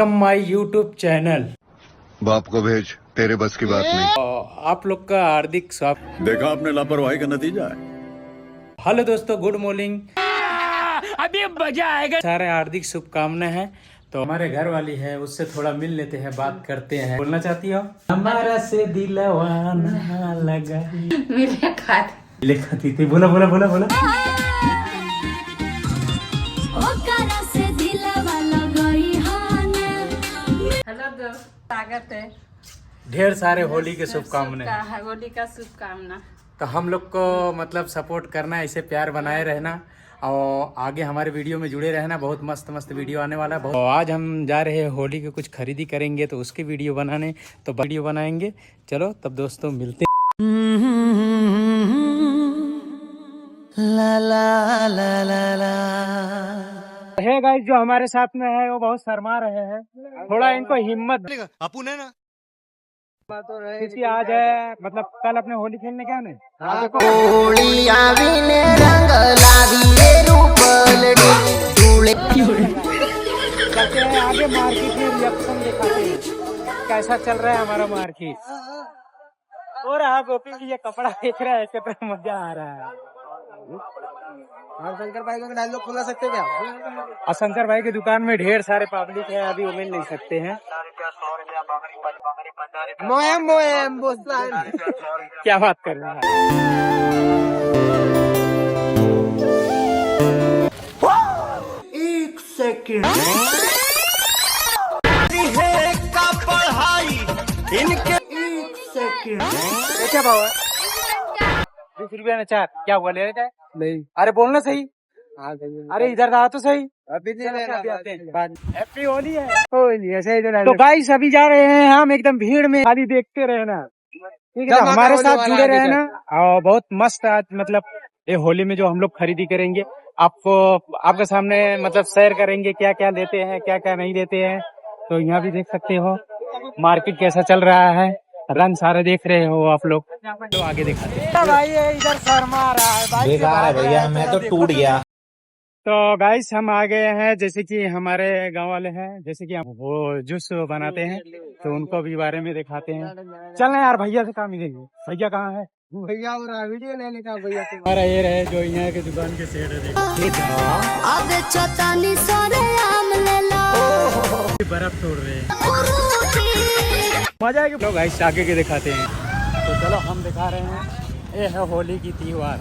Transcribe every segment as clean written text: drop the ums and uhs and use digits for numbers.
My YouTube channel. बाप को भेज, तेरे बस की बात नहीं। आप लोग का हार्दिक स्वागत। देखा आपने लापरवाही का नतीजा है। हेलो दोस्तों, गुड मॉर्निंग। अभी मजा आएगा। सारे हार्दिक शुभकामनाएं हैं। तो हमारे घर वाली है, उससे थोड़ा मिल लेते हैं, बात करते हैं। बोलना चाहती हो? हमारा से दिलवा ना लगा मिले खाती थी। बोला बोला बोला बोला। हेलो दोस्त, स्वागत है। ढेर सारे होली के शुभकामनाएं। होली का शुभकामना। तो हम लोग को मतलब सपोर्ट करना, ऐसे प्यार बनाए रहना और आगे हमारे वीडियो में जुड़े रहना। बहुत मस्त मस्त वीडियो आने वाला है। बहुत आज हम जा रहे हैं होली के कुछ खरीदी करेंगे, तो उसके वीडियो बनाने, तो वीडियो बनाएंगे। चलो तब दोस्तों मिलते। ला ला ला ला ला। है गाइस, जो हमारे साथ में है वो बहुत शर्मा रहे हैं। थोड़ा इनको हिम्मत अपुन है ना, क्योंकि आज है मतलब कल अपने होली खेलने क्या नहीं। चलते हैं आगे, मार्केट में रिएक्शन दिखाते हैं कैसा चल रहा है हमारा मार्केट। और हाँ, गोपी भी ये कपड़ा देख रहा है, कितना मजा आ रहा है। और शंकर भाई को डायलॉग खुला सकते क्या? और शंकर भाई की दुकान में ढेर सारे पब्लिक है, अभी वो मिल नहीं सकते हैं। मोएम क्या बात कर रहा है? एक सेकंड का पढ़ाई इनके। एक सेकंड, ये क्या भाव है? 20 रुपया में 4। क्या हुआ, ले रहे थे? नहीं। अरे बोलना सही। अरे इधर आ तो सही। अभी हैप्पी होली है। होली ऐसे ही तो गाइस अभी जा रहे हैं हम, एकदम भीड़ में। खाली देखते रहना, ठीक है? हमारे साथ जुड़े रहना। और बहुत मस्त आज मतलब ये होली में जो हम लोग खरीदी करेंगे, आपको आपके सामने मतलब शेयर करेंगे क्या क्या लेते हैं, क्या क्या नहीं लेते हैं। तो यहाँ भी देख सकते हो मार्केट कैसा चल रहा है। रंग सारे देख रहे हो आप लोग। तो आगे दिखाते हैं। भाई इधर शर्मा रहा है भाई, भैया मैं तो टूट गया। तो गाइस हम आ गए हैं, जैसे कि हमारे गांव वाले हैं, जैसे कि हम वो जूस बनाते हैं, तो उनको भी बारे में दिखाते हैं। चलना यार, भैया से काम मिलेंगे। भैया कहाँ है? भैया और वीडियो लेने का भैया हमारा ये रहे जो यहाँ के दुकान के सेठ है। बर्फ तोड़ रहे हैं, मजा आएगा। तो गाइस आगे के दिखाते हैं। तो चलो हम दिखा रहे हैं, ये है होली की त्योहार।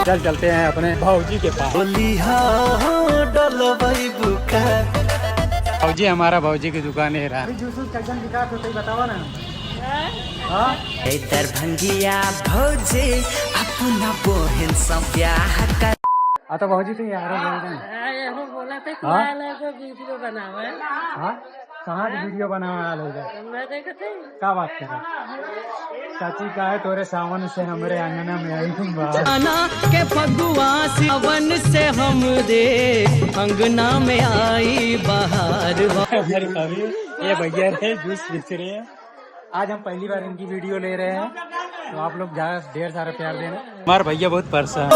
चल चलते हैं अपने भाऊजी के पास। भाऊजी, हमारा भाऊजी की दुकान है रहा। बताओ ना। दरभंगिया भौजी अपना बहन सब प्यार। तो भाऊजी तो यार बोला था वीडियो बनावे। कहाँ वीडियो बनावे? क्या बात कर चाची का है तोरे सावन से हमरे अंगना में आई के फगुआ सावन से हम दे अंगना में आई बाहर। ये भैया है जूस बेच रहे हैं। आज हम पहली बार इनकी वीडियो ले रहे हैं, तो आप लोग ढेर सारा प्यार देना। हमारे भैया बहुत परसा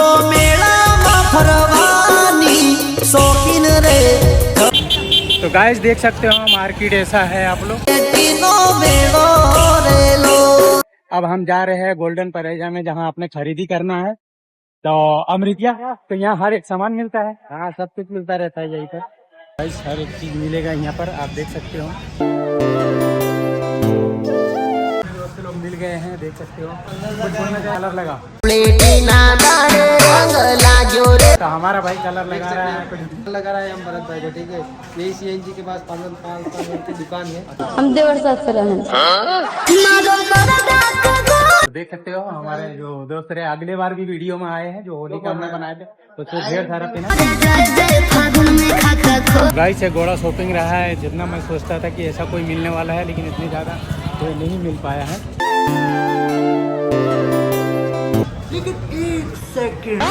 तो गाइस देख सकते हो मार्केट ऐसा है आप लोग। अब हम जा रहे हैं गोल्डन परेजा में, जहाँ आपने खरीदी करना है। तो अमृतिया, तो यहाँ हर एक सामान मिलता है। हाँ, सब कुछ मिलता रहता है यहीं पर। गाइस हर एक चीज मिलेगा यहाँ पर, आप देख सकते हो। लोग मिल गए हैं, देख सकते हो। कुछ कलर लगा तो हमारा भाई कलर लगा रहा है, कुछ लगा रहा है हम भरत भाई को, ठीक है? यही सीएनजी के पास पार्लर की दुकान है। हम देवर साथ तो देख सकते हो हमारे जो दोस्त रहे, अगले बार भी वीडियो में आए हैं, जो होली का हमने बनाए थे, तो ढेर सारा पीना। गाइस से घोड़ा शॉपिंग रहा है। जितना मैं सोचता था कि ऐसा कोई मिलने वाला है, लेकिन इतनी ज्यादा कोई नहीं मिल पाया है। लेकिन एक सेकंड,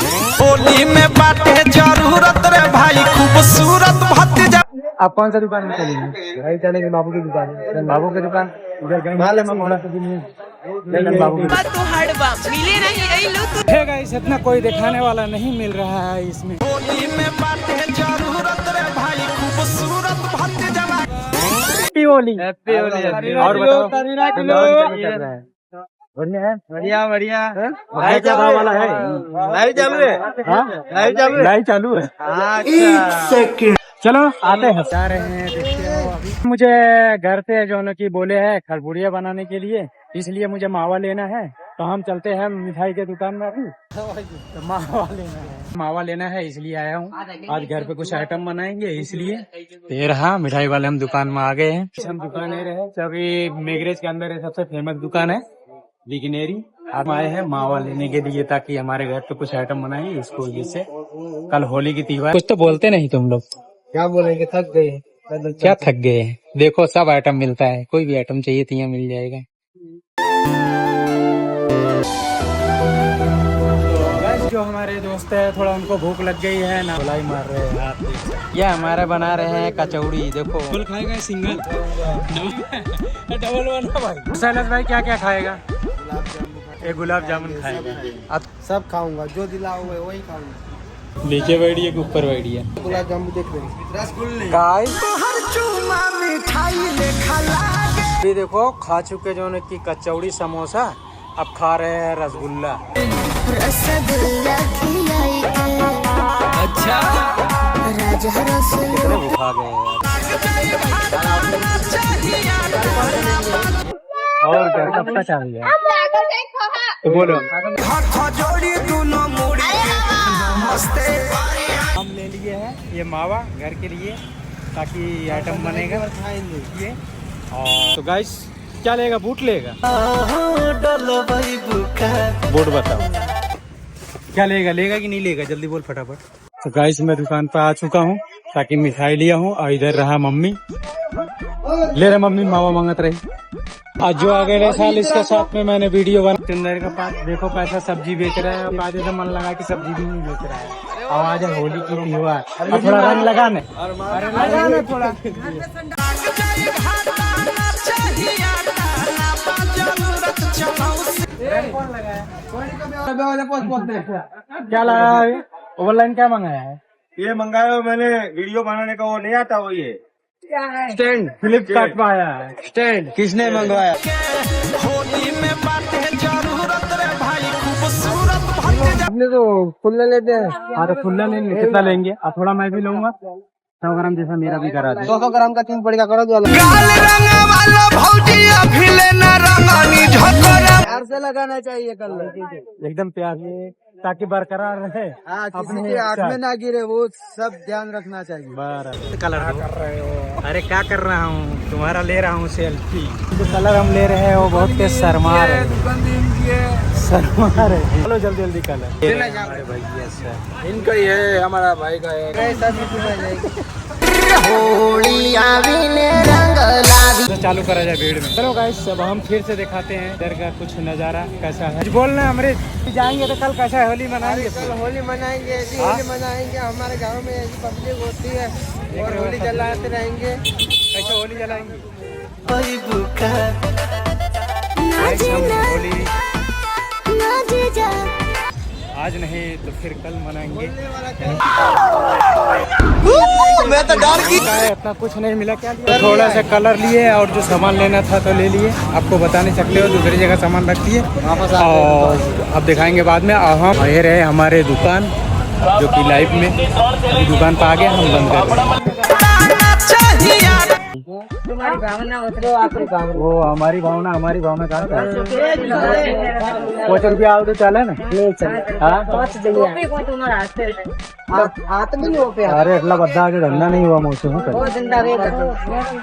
होली में बाटे जरूरत रे भाई, खूबसूरत भतीजा। आप कौन सा दुकान में चलेंगे? भाई चलेंगे बाबू की दुकान। बाबू की दुकान इधर गए। है गाइस, इतना कोई दिखाने वाला नहीं मिल रहा है इसमें। होली में बाटे जरूरत रे भाई खूबसूरत भतीजवा। हैप्पी होली। हैप्पी होली। और बताओ बढ़िया बढ़िया। क्या भाव वाला है? लाइव चालू है। लाइव चालू है। अच्छा चलो आते हैं, जा रहे हैं, देखते हो। अभी मुझे घर से जो है कि बोले हैं खरबूड़िया बनाने के लिए, इसलिए मुझे मावा लेना है। तो हम चलते हैं मिठाई के दुकान में अभी। तो मावा लेना है इसलिए आया हूँ। आज घर पे कुछ आइटम बनाएंगे इसलिए। तो ये रहा मिठाई वाले, हम दुकान में आ गए हैं। हम दुकान रहे सभी मेगरेज के अंदर सबसे फेमस दुकान है बिगनेरी। हम आए हैं मावा लेने के लिए ताकि हमारे घर पे कुछ आइटम बनाएंगे इसको वजह से। कल होली की त्योहार। कुछ तो बोलते नहीं तुम लोग, क्या बोलेंगे, थक गए। क्या थक गए हैं? देखो सब आइटम मिलता है, कोई भी आइटम चाहिए तो यहाँ मिल जाएगा। तो जो हमारे दोस्त है थोड़ा उनको भूख लग गई है ना, गोलाई मार रहे हैं हाथ। ये हमारे बना रहे हैं कचौड़ी। देखो फुल खाएगा सिंगल डबल बना भाई। सैलस भाई क्या क्या खाएगा? एक गुलाब जामुन खाएगा। अब सब खाऊंगा, जो दिलाओगे वही खाऊंगा। नीचे बैठिए कि ऊपर बैठिए? गुलाब जामुन देख रहे, रसगुल्ले। अभी देखो खा चुके जो की कचौड़ी समोसा, अब खा रहे हैं रसगुल्ला। अच्छा कितने भूखा गए और क्या कब तक चाहिए? तो बोलो हम ले लिए हैं ये मावा घर के लिए ताकि आइटम बनेगा ये। और तो गाइस क्या लेगा? बूट लेगा? बूट बताओ क्या लेगा? लेगा कि नहीं लेगा? जल्दी बोल फटाफट। तो गाइस मैं दुकान पर आ चुका हूँ ताकि मिठाई लिया हूँ। और इधर रहा मम्मी, ले रहा मम्मी मावा मांगत रही। आज जो अगले साल इसके साथ में मैंने वीडियो बना। चंदर का पास देखो पैसा सब्जी बेच रहा है। आज ऐसा मन लगा कि सब्जी भी नहीं बेच रहा है। और आज होली की त्योहार, थोड़ा रंग लगाने थोड़ा। क्या लगा है? ऑनलाइन क्या मंगाया है? ये मंगाया मैंने, वीडियो बनाने का वो नहीं आता वो ये स्टैंड फ्लिपकार्ट में आया है। स्टैंड किसने मंगवाया? होली में बाटे जरूरत रे भाई खूबसूरत भतीजवा। अपने तो खुला लेते हैं। हाँ तो खुला लेंगे, कितना लेंगे? और थोड़ा मैं भी लूंगा 100 ग्राम जैसा मेरा भी करा दे। 200 ग्राम का 3 पड़ेगा, करो दो। गाल रंगा वाला भौजी अभी लेना रंगानी झोकरा। प्यार से लगाना चाहिए कलर, एकदम प्यार से ताकि बरकरार रहे। किसी के आँख में ना गिरे, वो सब ध्यान रखना चाहिए। कलर कर रहे हो? अरे क्या कर रहा हूँ, तुम्हारा ले रहा हूँ सेल्फी। जो कलर हम ले रहे हैं वो बहुत तेज शर्मा रहे। चलो जल्दी जल्दी कलर हमारे भैया से। इनका ही है, हमारा भाई का है। तो चालू करा जाए भीड़ में। चलो गाइस अब हम फिर से दिखाते हैं इधर का कुछ नजारा कैसा है। बोलना अमृत, जाएंगे तो कल कैसा होली मनाएंगे? कल होली मनाएंगे, ऐसी होली मनाएंगे। हमारे गांव में ऐसी पब्लिक होती है और होली जलाते रहेंगे। कैसे होली जलाएंगे? होली आज नहीं तो फिर कल मनाएंगे। मैं तो डर की इतना कुछ नहीं मिला। क्या लिया? थोड़ा सा कलर लिए और जो सामान लेना था तो ले लिए। आपको बताने चकले हो दूसरी जगह सामान रख दिए और अब दिखाएंगे बाद में। हम ये रहे हमारे दुकान जो कि लाइव में अभी दुकान पर आ गए, हम बंद कर तुम्हारी भावना उतरो आपके गाँव। वो हमारी भावना कहाँ पे है? 5 रुपया आओ तो चले ना। तुम्हारा हाथ में नहीं हो पे। अरे अगला बद्दा आगे धंधा नहीं हुआ मुझसे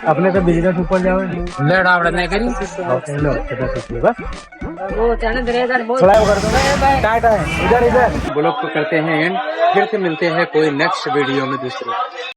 अपने तो बिजनेस ऊपर जाओ बस इधर ब्लॉग को करते हैं एंड फिर से मिलते हैं कोई नेक्स्ट वीडियो में दूसरे।